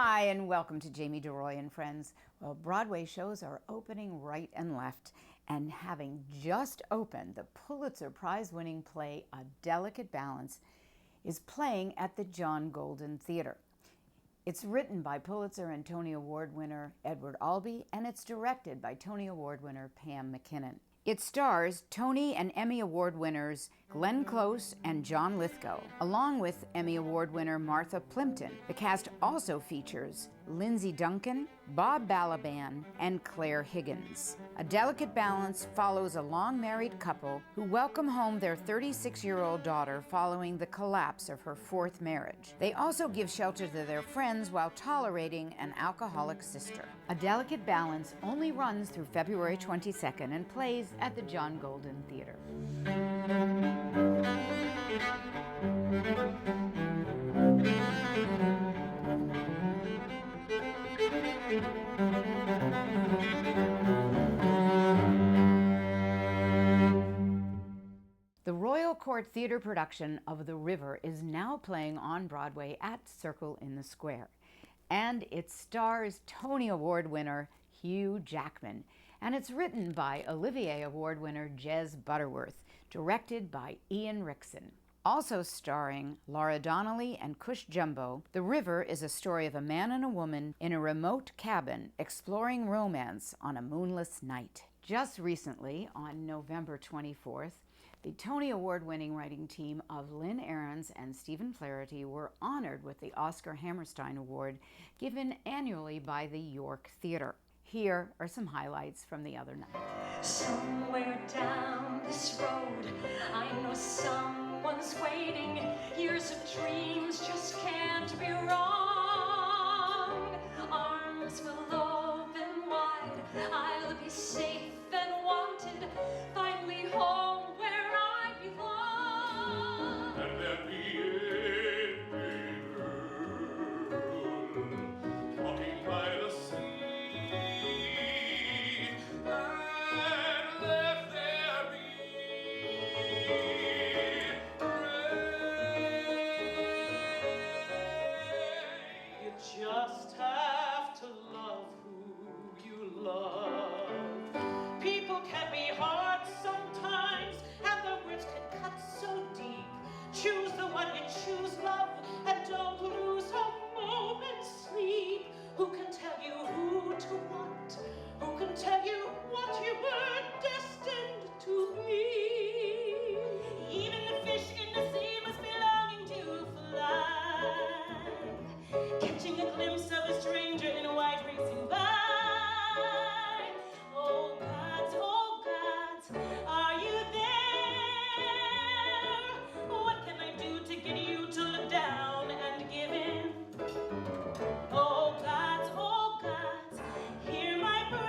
Hi, and welcome to Jamie deRoy and Friends. Well, Broadway shows are opening right and left, and having just opened, the Pulitzer Prize-winning play A Delicate Balance is playing at the John Golden Theater. It's written by Pulitzer and Tony Award winner Edward Albee, and it's directed by Tony Award winner Pam McKinnon. It stars Tony and Emmy Award winners Glenn Close and John Lithgow, along with Emmy Award winner Martha Plimpton. The cast also features Lindsay Duncan, Bob Balaban, and Claire Higgins. A Delicate Balance follows a long-married couple who welcome home their 36-year-old daughter following the collapse of her fourth marriage. They also give shelter to their friends while tolerating an alcoholic sister. A Delicate Balance only runs through February 22nd and plays at the John Golden Theater. The Royal Court Theater production of The River is now playing on Broadway at Circle in the Square, and it stars Tony Award winner Hugh Jackman, and it's written by Olivier Award winner Jez Butterworth, directed by Ian Rickson. Also starring Laura Donnelly and Cush Jumbo, The River is a story of a man and a woman in a remote cabin exploring romance on a moonless night. Just recently, on November 24th, the Tony Award-winning writing team of Lynn Ahrens and Stephen Flaherty were honored with the Oscar Hammerstein Award given annually by the York Theater. Here are some highlights from the other night. Somewhere down this road, I know someone's waiting. Years of dreams just can't be wrong. Arms will open wide, I'll be safe and wanted. Finally home where I belong. And there be walking by the sea, and let there be rain. You just have to love who you love. People can be hard sometimes, and the words can cut so deep. Choose the one you choose, love, and don't lose a moment's sleep. Who can tell you who to want? Who can tell you what you were destined to be? Even the fish in the sea must be longing to fly, catching a glimpse of a stranger in a white racing by. Oh gods, are you there? What can I do to get you to look down and give in? Oh gods, hear my prayer.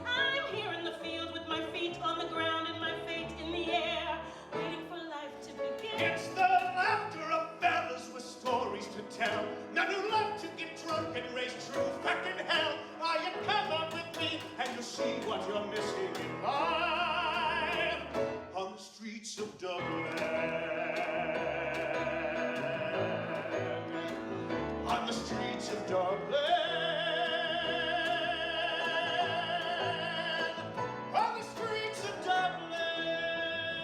I'm here in the field with my feet on the ground and my fate in the air, waiting for life to begin. It's the laughter of fellas with stories to tell, men who love to get drunk and raise true fucking hell. You come on with me and you'll see what you're missing in life on the streets of Dublin. On the streets of Dublin. On the streets of Dublin.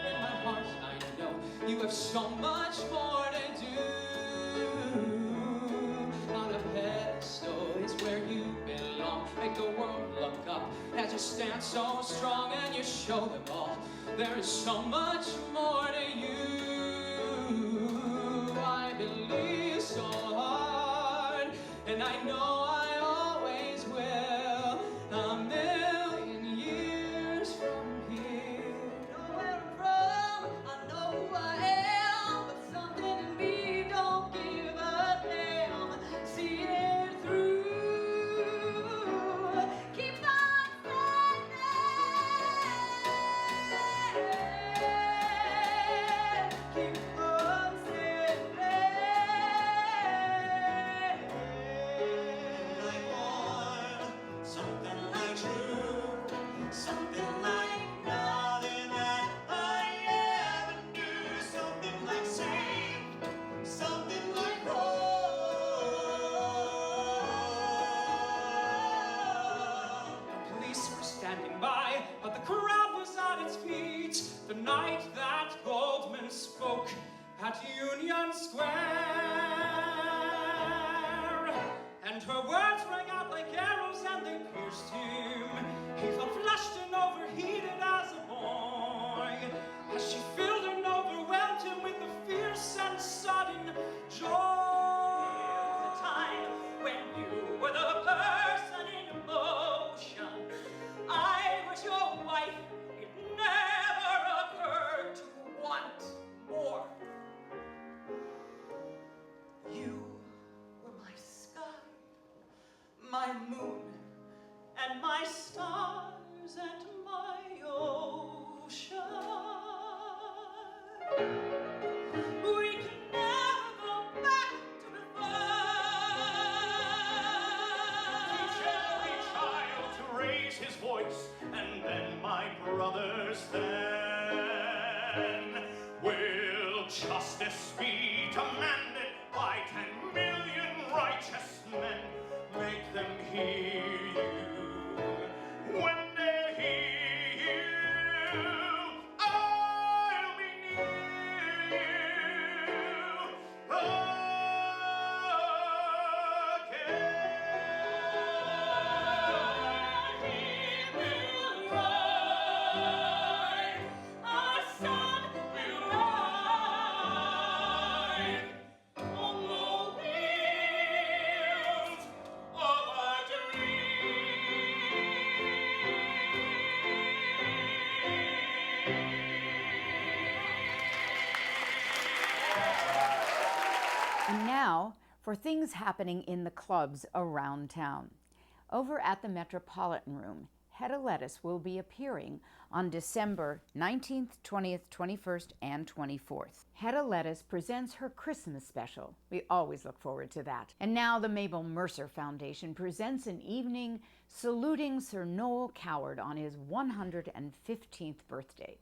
In my heart, I know you have so much more to do. On a pedestal is where you belong. Make the world look up as you stand so strong and you show them all. There is so much more to you. I believe so hard, and I know I always will. A million years from here. Know where I'm from, I know who I am, but something in me don't give a damn. See it through. Keep on standing. and spoke at Union Square, and her words rang out like arrows and they pierced him. He felt flushed and overheated as a boy, as she filled and overwhelmed him with the fierce and sudden joy. The time when you were the person in motion, I was your wife. It never occurred to want more. You were my sky, my moon, and my stars, and my ocean. We can never go back to before. Teach every child to raise his voice, and then, my brothers, then will justice be demanded by 10 million righteous men. Make them hear you. When they hear you, I'll be near you Our sun will rise on the wheels of a And now for things happening in the clubs around town. Over at the Metropolitan Room, Hedda Lettuce will be appearing on December 19th, 20th, 21st, and 24th. Hedda Lettuce presents her Christmas special. We always look forward to that. And now the Mabel Mercer Foundation presents an evening saluting Sir Noel Coward on his 115th birthday.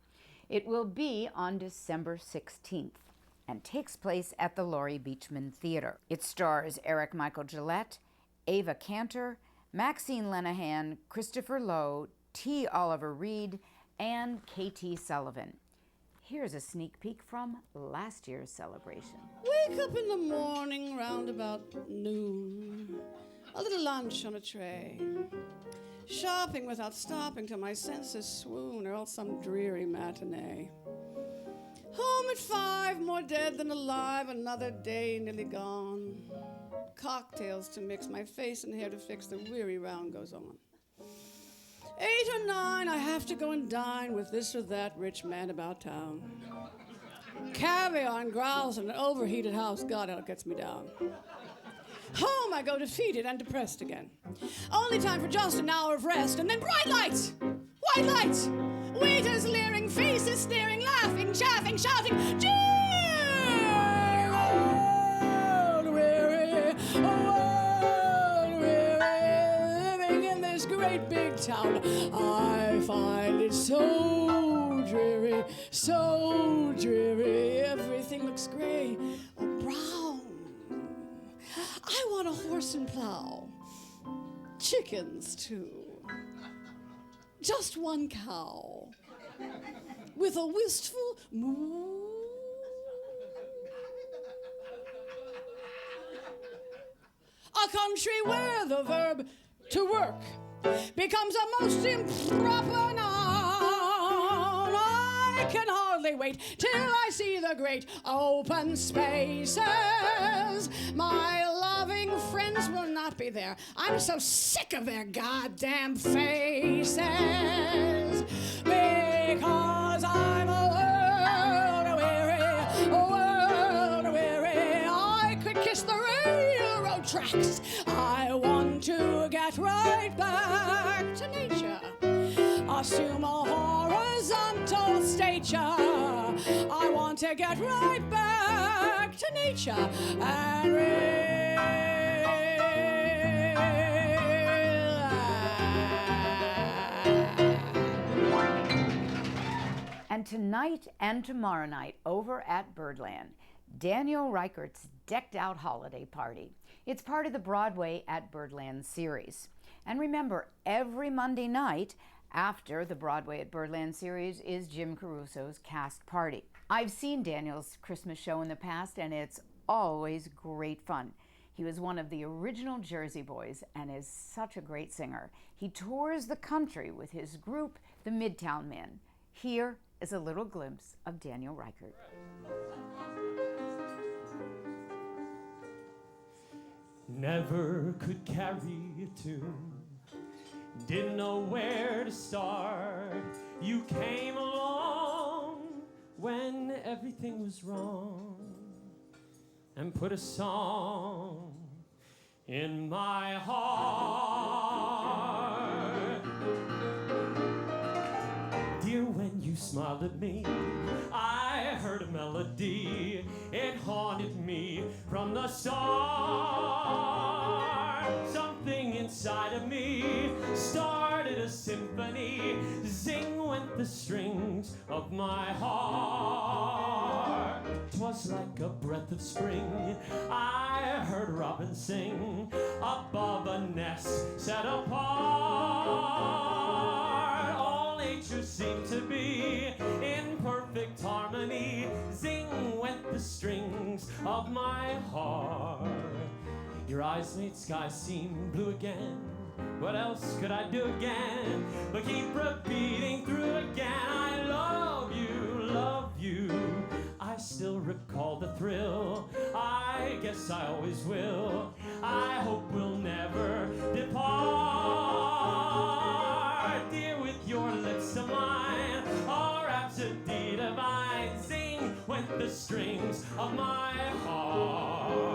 It will be on December 16th and takes place at the Laurie Beechman Theater. It stars Eric Michael Gillette, Ava Cantor, Maxine Lenahan, Christopher Lowe, T. Oliver Reed, and K.T. Sullivan. Here's a sneak peek from last year's celebration. Wake up in the morning round about noon, a little lunch on a tray, shopping without stopping till my senses swoon, or else some dreary matinee. Home at 5, more dead than alive, another day nearly gone. Cocktails to mix, my face and hair to fix, the weary round goes on. 8 or 9, I have to go and dine with this or that rich man about town. Caviar and growls in an overheated house, God, how it gets me down. Home I go defeated and depressed again. Only time for just an hour of rest, and then bright lights, white lights, waiters leering, faces staring, laughing, chaffing, shouting, cheer! World weary, living in this great big town. I find it so dreary, so dreary. Everything looks gray or brown. I want a horse and plow, chickens too, just one cow, with a wistful moo. A country where the verb to work becomes a most improper noun. I can hardly wait till I see the great open spaces. My loving friends will not be there. I'm so sick of their goddamn faces. Because I'm a world weary. I could kiss the railroad tracks. I want to get right back to nature. Assume a horizontal stature. I want to get right back to nature and And tonight and tomorrow night over at Birdland, Daniel Reichert's Decked Out Holiday Party. It's part of the Broadway at Birdland series. And remember, every Monday night after the Broadway at Birdland series is Jim Caruso's cast party. I've seen Daniel's Christmas show in the past, and it's always great fun. He was one of the original Jersey Boys and is such a great singer. He tours the country with his group, the Midtown Men. Here is a little glimpse of Daniel Reichert. Never could carry a tune, didn't know where to start. You came along when everything was wrong and put a song in my heart. Dear, when you smiled at me, I heard a melody. It haunted me from the start. Something inside of me started a symphony. Zing went the strings of my heart. 'Twas like a breath of spring. I heard robins sing above a nest set apart. All nature seemed to be in perfect harmony. Zing went the strings of my heart. Your eyes made skies seem blue again. What else could I do again but keep repeating through again? I love you, love you. I still recall the thrill. I guess I always will. I hope we'll never depart. Dear, with your lips to mine, a rhapsody divine. Zing went the strings of my heart.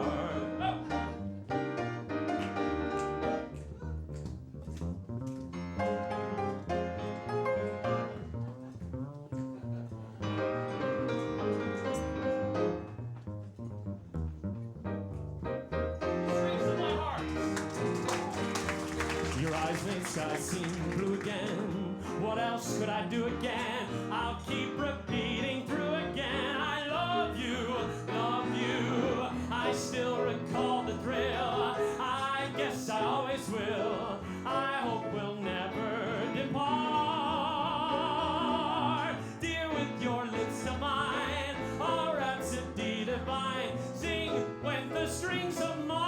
Skies seem blue again. What else could I do again? I'll keep repeating through again. I love you, love you. I still recall the thrill. I guess I always will. I hope we'll never depart. Dear, with your lips to mine, a rhapsody divine. Sing when the strings of mine.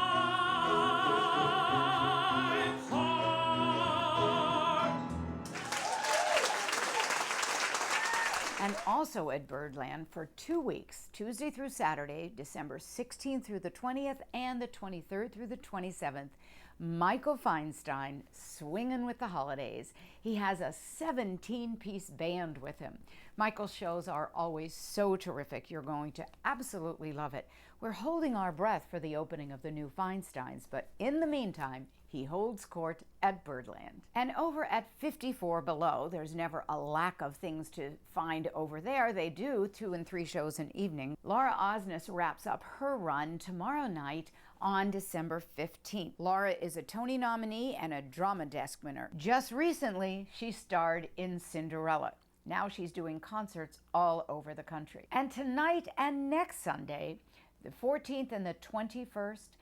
And also at Birdland for 2 weeks, Tuesday through Saturday, December 16th through the 20th and the 23rd through the 27th, Michael Feinstein, swinging with the holidays. He has a 17-piece band with him. Michael's shows are always so terrific. You're going to absolutely love it. We're holding our breath for the opening of the new Feinsteins, but in the meantime, he holds court at Birdland. And over at 54 Below, there's never a lack of things to find over there. They do 2 and 3 shows an evening. Laura Osnes wraps up her run tomorrow night on December 15th. Laura is a Tony nominee and a Drama Desk winner. Just recently, she starred in Cinderella. Now she's doing concerts all over the country. And tonight and next Sunday, the 14th and the 21st,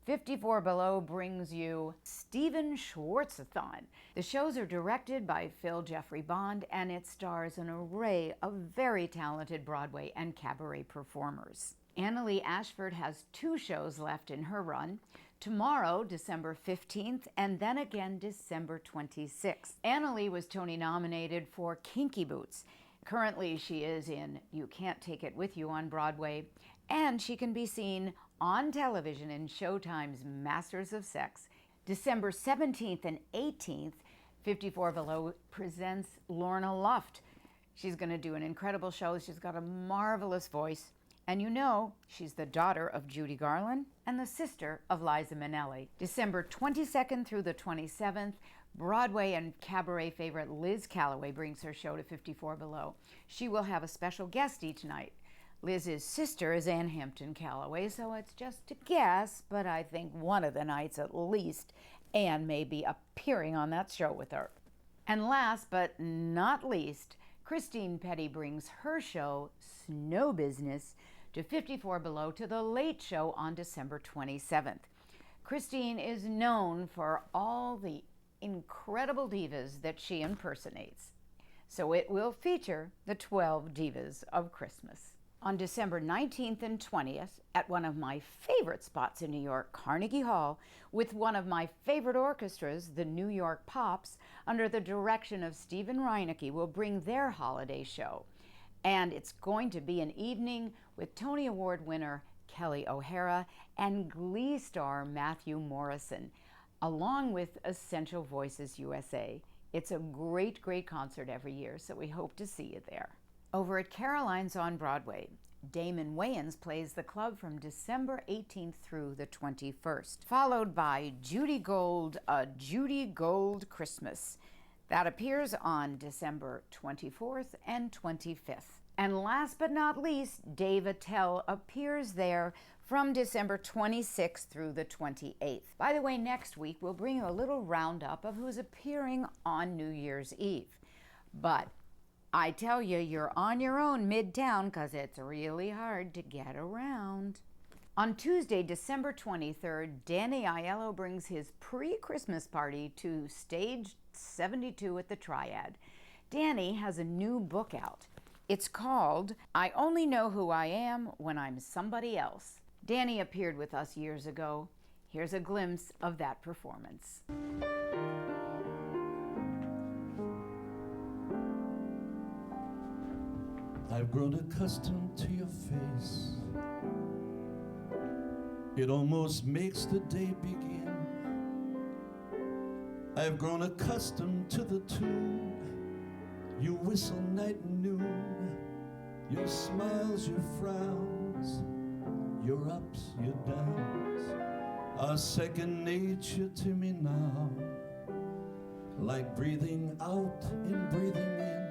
54 Below brings you Stephen Schwartzathon. The shows are directed by Phil Jeffrey Bond, and it stars an array of very talented Broadway and cabaret performers. Annalee Ashford has 2 shows left in her run. Tomorrow, December 15th, and then again December 26th. Annalee was Tony nominated for Kinky Boots. Currently, she is in You Can't Take It With You on Broadway, and she can be seen on television in Showtime's Masters of Sex. December 17th and 18th, 54 Below presents Lorna Luft. She's going to do an incredible show. She's got a marvelous voice. And you know, she's the daughter of Judy Garland and the sister of Liza Minnelli. December 22nd through the 27th, Broadway and cabaret favorite Liz Calloway brings her show to 54 Below. She will have a special guest each night. Liz's sister is Ann Hampton Calloway, so it's just a guess, but I think one of the nights at least, Ann may be appearing on that show with her. And last but not least, Christine Petty brings her show, Snow Business, to 54 Below to the Late Show on December 27th. Christine is known for all the incredible divas that she impersonates. so it will feature the 12 Divas of Christmas. On December 19th and 20th, at one of my favorite spots in New York, Carnegie Hall, with one of my favorite orchestras, the New York Pops, under the direction of Stephen Reinecke, will bring their holiday show. And it's going to be an evening with Tony Award winner Kelly O'Hara and Glee star Matthew Morrison, along with Essential Voices USA. It's a great, great concert every year, so we hope to see you there. Over at Caroline's on Broadway, Damon Wayans plays the club from December 18th through the 21st, followed by Judy Gold, A Judy Gold Christmas. That appears on December 24th and 25th. And last but not least, Dave Attell appears there from December 26th through the 28th. By the way, next week we'll bring you a little roundup of who's appearing on New Year's Eve. But I tell you, you're on your own midtown because it's really hard to get around. On Tuesday, December 23rd, Danny Aiello brings his pre-Christmas party to Stage 72 at the Triad. Danny has a new book out. It's called I Only Know Who I Am When I'm Somebody Else. Danny appeared with us years ago. Here's a glimpse of that performance. I've grown accustomed to your face. It almost makes the day begin. I've grown accustomed to the tune you whistle night and noon. Your smiles, your frowns, your ups, your downs are second nature to me now. Like breathing out and breathing in.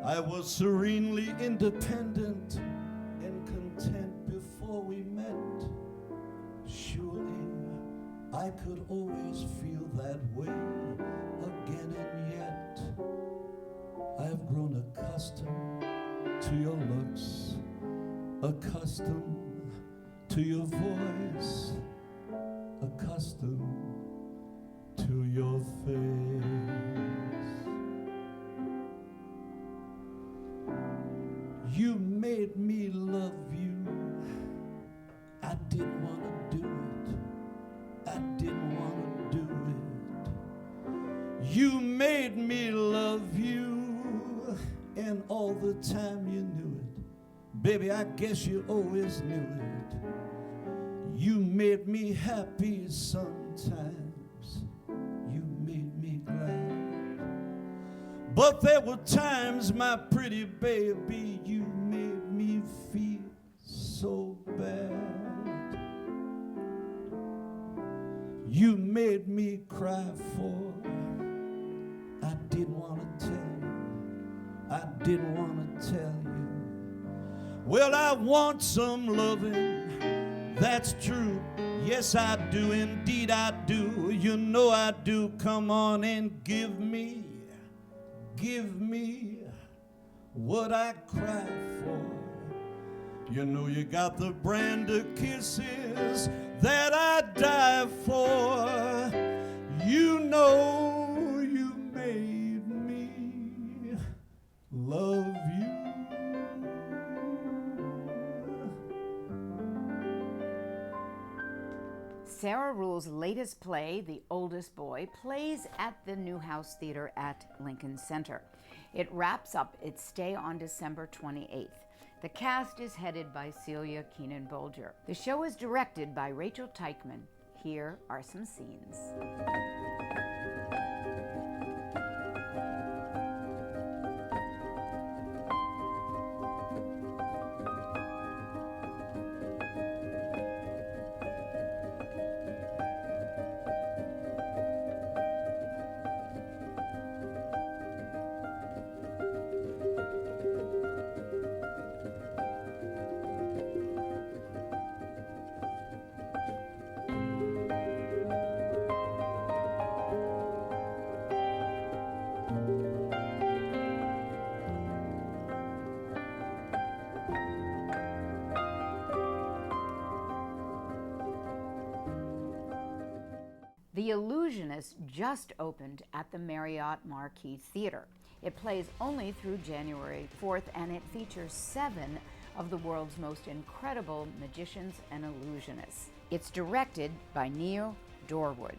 I was serenely independent and content before we met. Surely I could always feel that way again, and yet I've grown accustomed to your looks, accustomed to your voice, accustomed to your face. You made me love you. I didn't want to do it. I didn't want to do it. You made me love you, and all the time you knew it. Baby, I guess you always knew it. You made me happy sometimes. You made me glad. But there were times, my pretty baby, you made me feel so bad. You made me cry for, I didn't want to tell you, I didn't want to tell you. Well, I want some loving, that's true. Yes, I do, indeed I do. You know I do. Come on and give me what I cry for. You know you got the brand of kisses that I die for. You know you made me love you. Sarah Ruhl's latest play, The Oldest Boy, plays at the Newhouse Theater at Lincoln Center. It wraps up its stay on December 28th. The cast is headed by Celia Keenan-Bolger. The show is directed by Rachel Teichman. Here are some scenes. The Illusionist just opened at the Marriott Marquis Theater. It plays only through January 4th, and it features 7 of the world's most incredible magicians and illusionists. It's directed by Neil Dorwood.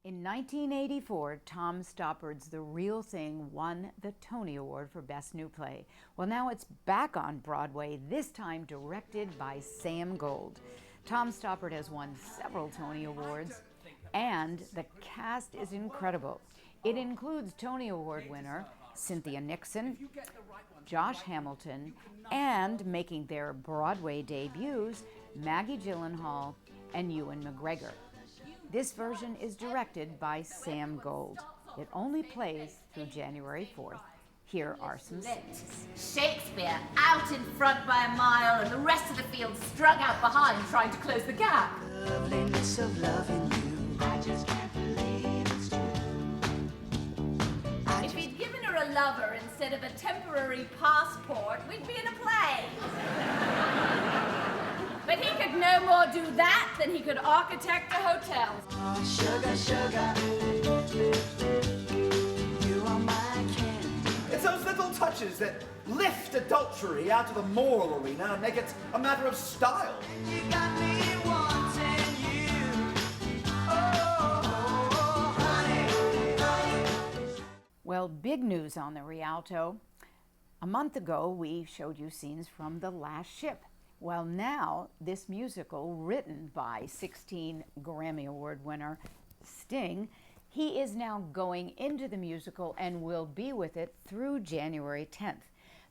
In 1984, Tom Stoppard's The Real Thing won the Tony Award for Best New Play. Well, now it's back on Broadway, this time directed by Sam Gold. Tom Stoppard has won several Tony Awards, and the cast is incredible. It includes Tony Award winner Cynthia Nixon, Josh Hamilton, and making their Broadway debuts, Maggie Gyllenhaal and Ewan McGregor. This version is directed by Sam Gold. It only plays through January 4th. Here are some scenes. Shakespeare out in front by a mile and the rest of the field strung out behind trying to close the gap. Loveliness of loving you, I just can't believe it's true. If he'd given her a lover instead of a temporary passport, we'd be in a play. But he could no more do that than he could architect a hotel. Oh, sugar, sugar, you are my candy. It's those little touches that lift adultery out of the moral arena and make it a matter of style. You got me wanting you. Oh, honey, honey. Well, big news on the Rialto. A month ago, we showed you scenes from The Last Ship. Well, now, this musical, written by 16 Grammy Award winner Sting, he is now going into the musical and will be with it through January 10th.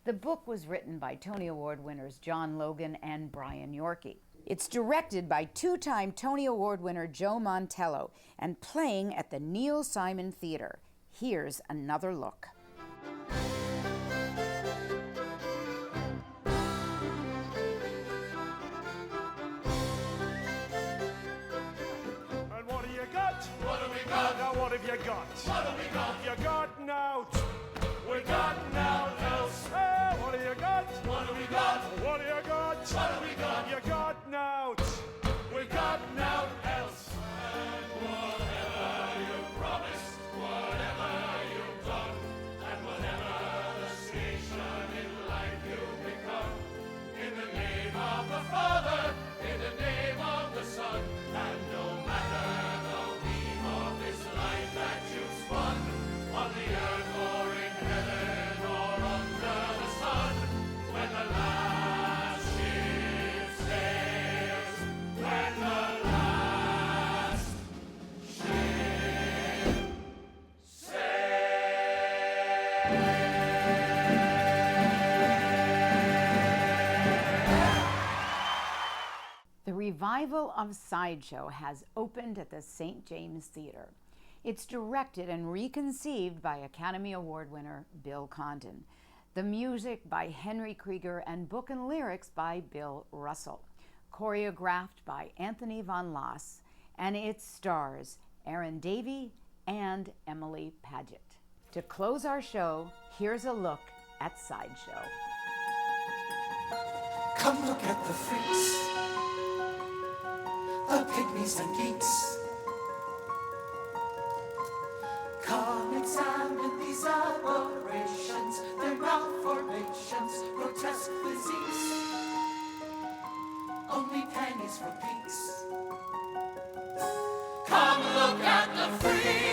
The book was written by Tony Award winners John Logan and Brian Yorkie. It's directed by 2-time Tony Award winner Joe Mantello and playing at the Neil Simon Theater. Here's another look. Now what have you got? What have we got? You got now. We got now else. Hey, what have you got? What have we got? What have you got? What have we got? You got now. We got now else. And whatever you promised, whatever you've done, and whatever the station in life you become, in the name of the Father, in the name of the Son, and no matter that you've spun on the earth or in heaven or under the sun, when the last ship sails, when the last ship sails. The revival of Sideshow has opened at the St. James Theater. It's directed and reconceived by Academy Award winner Bill Condon. The music by Henry Krieger and book and lyrics by Bill Russell. Choreographed by Anthony Von Lass, and it stars Aaron Davey and Emily Paget. To close our show, here's a look at Sideshow. Come look at the freaks, the pygmies and geeks. Come examine these aberrations, their malformations, grotesque Come look at the free